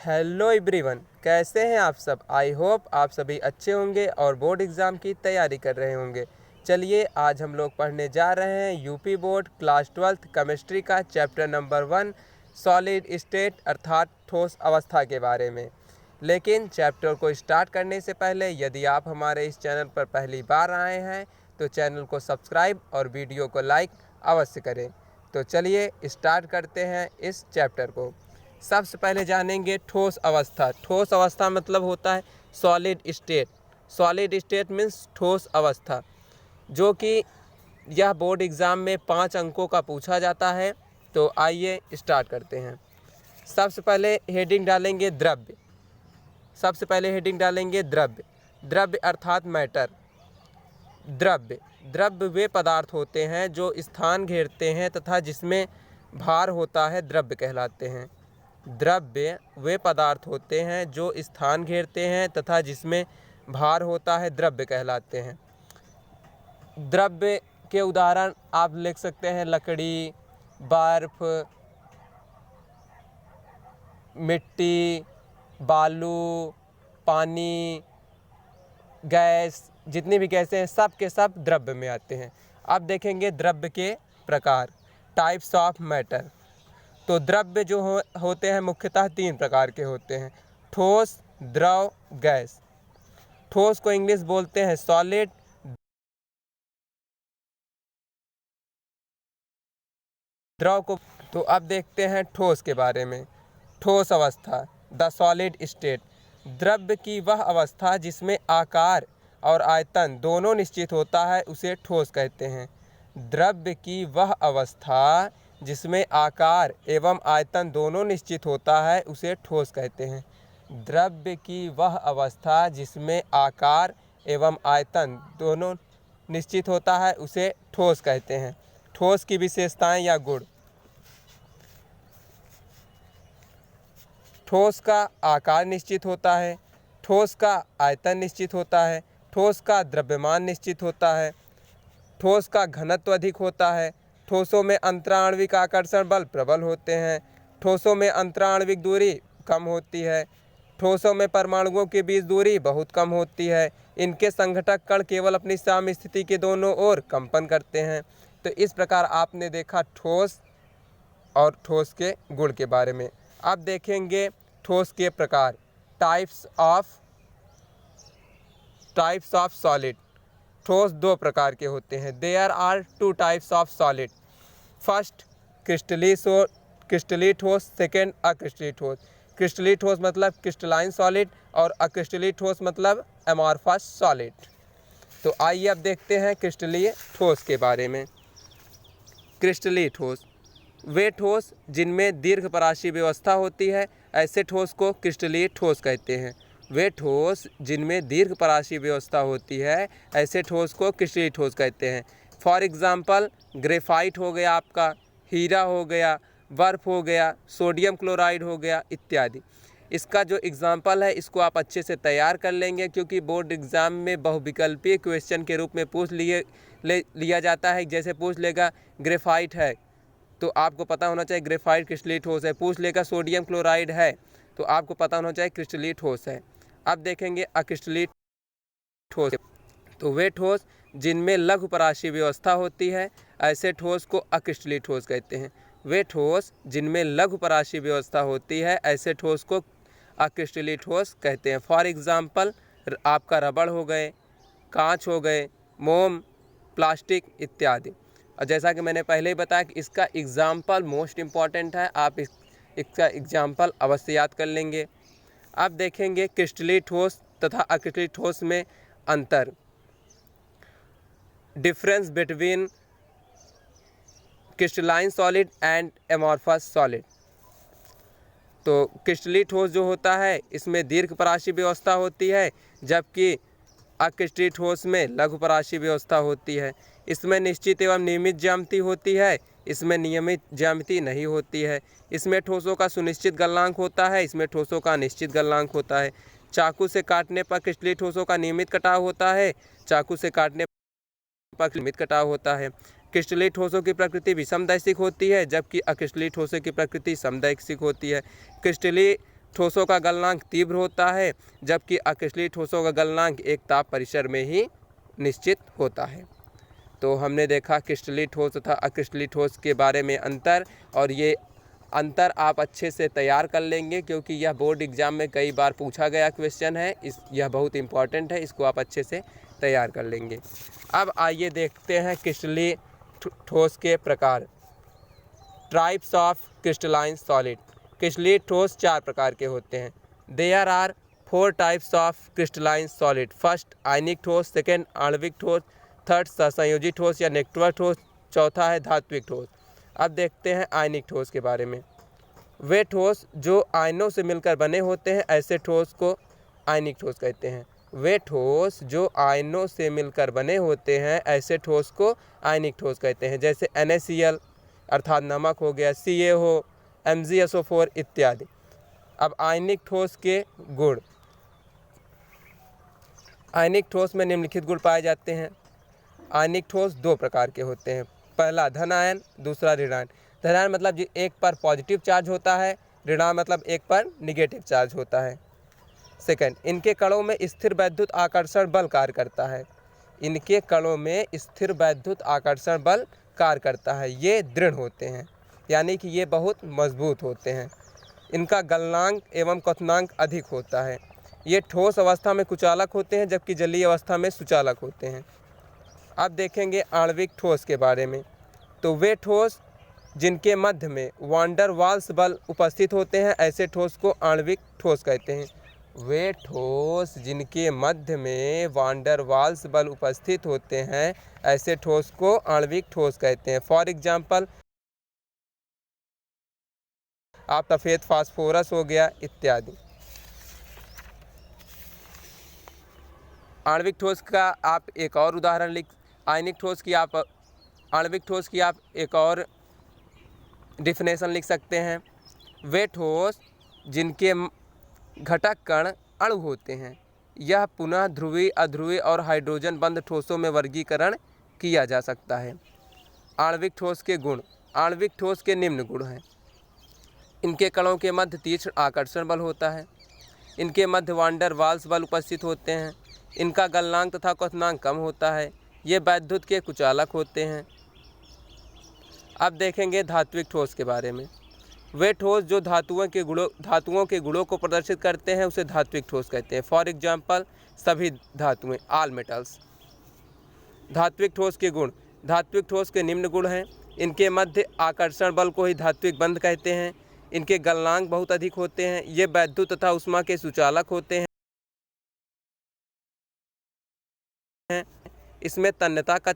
Hello everyone, कैसे हैं आप सब। आई होप आप सभी अच्छे होंगे और बोर्ड एग्ज़ाम की तैयारी कर रहे होंगे। चलिए आज हम लोग पढ़ने जा रहे हैं UP board class 12th chemistry का चैप्टर नंबर 1 सॉलिड स्टेट अर्थात ठोस अवस्था के बारे में। लेकिन चैप्टर को स्टार्ट करने से पहले यदि आप हमारे इस चैनल पर पहली बार आए हैं तो चैनल को सब्सक्राइब और वीडियो को लाइक अवश्य करें। तो चलिए स्टार्ट करते हैं इस चैप्टर को। सबसे पहले जानेंगे ठोस अवस्था। ठोस अवस्था मतलब होता है solid state. Solid state means ठोस अवस्था, जो कि यह बोर्ड एग्ज़ाम में 5 अंकों का पूछा जाता है। तो आइए स्टार्ट करते हैं। सबसे पहले हेडिंग डालेंगे द्रव्य। सबसे पहले हेडिंग डालेंगे द्रव्य। द्रव्य अर्थात मैटर। द्रव्य द्रव्य वे पदार्थ होते हैं जो स्थान घेरते हैं तथा जिसमें भार होता है, द्रव्य कहलाते हैं। द्रव्य वे पदार्थ होते हैं जो स्थान घेरते हैं तथा जिसमें भार होता है, द्रव्य कहलाते हैं। द्रव्य के उदाहरण आप लिख सकते हैं लकड़ी, बर्फ, मिट्टी, बालू, पानी, गैस। जितनी भी गैसें हैं सब के सब द्रव्य में आते हैं। अब देखेंगे द्रव्य के प्रकार, टाइप्स ऑफ मैटर। तो द्रव्य जो होते हैं मुख्यतः 3 प्रकार के होते हैं, ठोस, द्रव, गैस। ठोस को इंग्लिश बोलते हैं सॉलिड, द्रव को। तो अब देखते हैं ठोस के बारे में। ठोस अवस्था, द सॉलिड स्टेट। द्रव्य की वह अवस्था जिसमें आकार और आयतन दोनों निश्चित होता है उसे ठोस कहते हैं। द्रव्य की वह अवस्था जिसमें आकार एवं आयतन दोनों निश्चित होता है उसे ठोस कहते हैं। द्रव्य की वह अवस्था जिसमें आकार एवं आयतन दोनों निश्चित होता है उसे ठोस कहते हैं। ठोस की विशेषताएं या गुण। ठोस का आकार निश्चित होता है, ठोस का आयतन निश्चित होता है, ठोस का द्रव्यमान निश्चित होता है, ठोस का घनत्व अधिक होता है, ठोसों में अंतराण्विक आकर्षण बल प्रबल होते हैं, ठोसों में अंतराण्विक दूरी कम होती है, ठोसों में परमाणुओं के बीच दूरी बहुत कम होती है, इनके संघटक कण केवल अपनी साम्य स्थिति के दोनों ओर कंपन करते हैं। तो इस प्रकार आपने देखा ठोस और ठोस के गुण के बारे में। अब देखेंगे ठोस के प्रकार, टाइप्स ऑफ सॉलिड। ठोस 2 प्रकार के होते हैं। There are 2 types of solid. First क्रिस्टली ठोस, सेकेंड अक्रिस्टली ठोस। क्रिस्टली ठोस मतलब क्रिस्टलाइन सॉलिड और अक्रिस्टली ठोस मतलब एमॉर्फस सॉलिड। तो आइए अब देखते हैं क्रिस्टलीय ठोस के बारे में। क्रिस्टलीय ठोस वे ठोस जिनमें दीर्घपराशीय व्यवस्था होती है, ऐसे ठोस को क्रिस्टलीय ठोस कहते हैं। वे ठोस जिनमें दीर्घपराशीय व्यवस्था होती है, ऐसे ठोस को क्रिस्टलीय ठोस कहते हैं। फॉर एग्जांपल ग्रेफाइट हो गया, आपका हीरा हो गया, बर्फ़ हो गया, सोडियम क्लोराइड हो गया इत्यादि। इसका जो एग्जाम्पल है इसको आप अच्छे से तैयार कर लेंगे, क्योंकि बोर्ड एग्ज़ाम में बहुविकल्पीय क्वेश्चन के रूप में लिया जाता है। जैसे पूछ लेगा ग्रेफाइट है तो आपको पता होना चाहिए ग्रेफाइट क्रिस्टलीय ठोस है। पूछ लेगा सोडियम क्लोराइड है तो आपको पता होना चाहिए क्रिस्टलीय ठोस है। अब देखेंगे अक्रिस्टलीय ठोस। तो वे ठोस जिनमें लघु पराशीय व्यवस्था होती है, ऐसे ठोस को अक्रिस्टलीय ठोस कहते हैं। वे ठोस जिनमें लघु पराशीय व्यवस्था होती है, ऐसे ठोस को अक्रिस्टलीय ठोस कहते हैं। फॉर एग्जांपल आपका रबड़ हो गए, कांच हो गए, मोम, प्लास्टिक इत्यादि। और जैसा कि मैंने पहले ही बताया कि इसका एग्जाम्पल मोस्ट इम्पॉर्टेंट है, आप इसका एग्जाम्पल अवश्य याद कर लेंगे। अब देखेंगे क्रिस्टलीय ठोस तथा अक्रिस्टलीय ठोस में अंतर, difference between crystalline solid and amorphous solid. तो क्रिस्टलीय ठोस जो होता है इसमें दीर्घपराशीय व्यवस्था होती है, जबकि अक्रिस्टलीय ठोस में लघुपराशीय व्यवस्था होती है। इसमें निश्चित एवं नियमित ज्यामिति होती है, इसमें नियमित ज्यामिति नहीं होती है। इसमें ठोसों का सुनिश्चित गलनांक होता है, इसमें ठोसों का निश्चित गलनांक होता है। चाकू से काटने पर क्रिस्टलीय ठोसों का नियमित कटाव होता है, चाकू से काटने पर नियमित कटाव होता है। क्रिस्टलीय ठोसों की प्रकृति विषमदैशिक होती है, जबकि अक्रिस्टलीय ठोसों की प्रकृति समदैशिक होती है। क्रिस्टलीय ठोसों का गलनांक तीव्र होता है, जबकि अक्रिस्टलीय ठोसों का गलनांक एक ताप परिसर में ही निश्चित होता है। तो हमने देखा क्रिस्टलीय ठोस तथा अक्रिस्टलीय ठोस के बारे में अंतर, और ये अंतर आप अच्छे से तैयार कर लेंगे क्योंकि यह बोर्ड एग्ज़ाम में कई बार पूछा गया क्वेश्चन है। यह बहुत इंपॉर्टेंट है, इसको आप अच्छे से तैयार कर लेंगे। अब आइए देखते हैं क्रिस्टलीय ठोस के प्रकार। Types of crystalline solid. क्रिस्टलीय ठोस 4 प्रकार के होते हैं। There are 4 types of crystalline solid. First आयनिक ठोस, सेकेंड आणविक ठोस, थर्ड सहसंयोजी ठोस या नेक्टुअर ठोस, चौथा है धात्विक ठोस। अब देखते हैं आयनिक ठोस के बारे में। वे ठोस जो आयनों से मिलकर बने होते हैं, ऐसे ठोस को आयनिक ठोस कहते हैं। वे ठोस जो आयनों से मिलकर बने होते हैं, ऐसे ठोस को आयनिक ठोस कहते हैं। जैसे NaCl अर्थात नमक हो गया, CaO, MgSO4 इत्यादि। अब आयनिक ठोस के गुण। आयनिक ठोस में निम्नलिखित गुण पाए जाते हैं। आयनिक ठोस 2 प्रकार के होते हैं। पहला धन आयन, दूसरा ऋणायन। धन आयन मतलब एक पर पॉजिटिव चार्ज होता है, ऋणायन मतलब एक पर निगेटिव चार्ज होता है। सेकंड, इनके कणों में स्थिर वैद्युत आकर्षण बल कार्य करता है। इनके कणों में स्थिर वैद्युत आकर्षण बल कार्य करता है। ये दृढ़ होते हैं, यानी कि ये बहुत मजबूत होते हैं। इनका गलनांक एवं क्वथनांक अधिक होता है। ये ठोस अवस्था में कुचालक होते हैं, जबकि जलीय अवस्था में सुचालक होते हैं। अब देखेंगे आणविक ठोस के बारे में। तो वे ठोस जिनके मध्य में वान डर वाल्स बल उपस्थित होते हैं, ऐसे ठोस को आणविक ठोस कहते हैं। वे ठोस जिनके मध्य में वान डर वाल्स बल उपस्थित होते हैं, ऐसे ठोस को आणविक ठोस कहते हैं। फॉर एग्जाम्पल आप सफ़ेद फास्फोरस हो गया इत्यादि। आणविक ठोस का आप एक और उदाहरण आयनिक ठोस की आप आणविक ठोस की आप एक और डिफिनेशन लिख सकते हैं। वे ठोस जिनके घटक कण अणु होते हैं, यह पुनः ध्रुवीय, अध्रुवीय और हाइड्रोजन बंध ठोसों में वर्गीकरण किया जा सकता है। आणविक ठोस के गुण। आणविक ठोस के निम्न गुण हैं। इनके कणों के मध्य तीक्ष्ण आकर्षण बल होता है। इनके मध्य वान डर वाल्स बल उपस्थित होते हैं। इनका गलनांक तथा क्वथनांक कम होता है। ये वैद्युत के कुचालक होते हैं। अब देखेंगे धात्विक ठोस के बारे में। वे ठोस जो धातुओं के गुणों को प्रदर्शित करते हैं, उसे धात्विक ठोस कहते हैं। फॉर एग्जाम्पल सभी धातुएं, ऑल मेटल्स। धात्विक ठोस के गुण। धात्विक ठोस के निम्न गुण हैं। इनके मध्य आकर्षण बल को ही धात्विक बंध कहते हैं। इनके गलनांक बहुत अधिक होते हैं। ये वैद्युत तथा उष्मा के सुचालक होते हैं। इसमें तन्यता का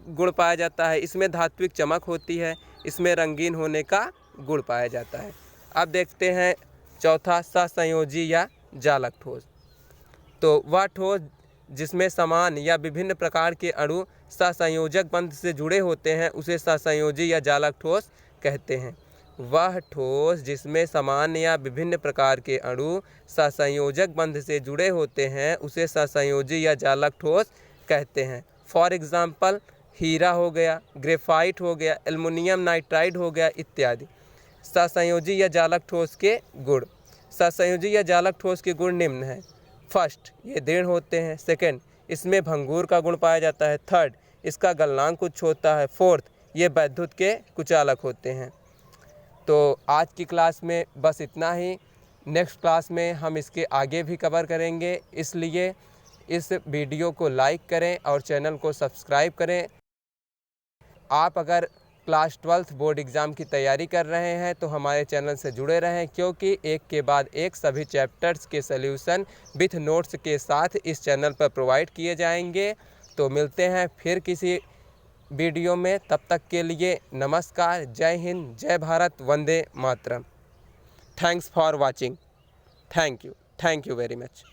गुण पाया जाता है। इसमें धात्विक चमक होती है। इसमें रंगीन होने का गुण पाया जाता है। अब देखते हैं चौथा, सहसंयोजी या जालक ठोस। तो वह ठोस जिसमें समान या विभिन्न प्रकार के अणु सहसंयोजक बंध से जुड़े होते हैं, उसे सहसंयोजी या जालक ठोस कहते हैं। वह ठोस जिसमें समान या विभिन्न प्रकार के अणु सहसंयोजक बंध से जुड़े होते हैं, उसे सहसंयोजी या जालक ठोस कहते हैं। फॉर एग्जाम्पल हीरा हो गया, ग्रेफाइट हो गया, एल्युमिनियम नाइट्राइड हो गया इत्यादि। सहसंयोजी या जालक ठोस के गुण। सहसंयोजी या जालक ठोस के गुण निम्न हैं। फर्स्ट, ये दृढ़ होते हैं। सेकंड, इसमें भंगूर का गुण पाया जाता है। थर्ड, इसका गलनांक उच्च होता है। फोर्थ, ये वैद्युत के कुचालक होते हैं। तो आज की क्लास में बस इतना ही। नेक्स्ट क्लास में हम इसके आगे भी कवर करेंगे, इसलिए इस वीडियो को लाइक करें और चैनल को सब्सक्राइब करें। आप अगर क्लास 12th बोर्ड एग्ज़ाम की तैयारी कर रहे हैं तो हमारे चैनल से जुड़े रहें, क्योंकि एक के बाद एक सभी चैप्टर्स के सल्यूशन विथ नोट्स के साथ इस चैनल पर प्रोवाइड किए जाएंगे। तो मिलते हैं फिर किसी वीडियो में। तब तक के लिए नमस्कार, जय हिंद, जय भारत, वंदे मातरम। Thanks for watching. Thank you very much.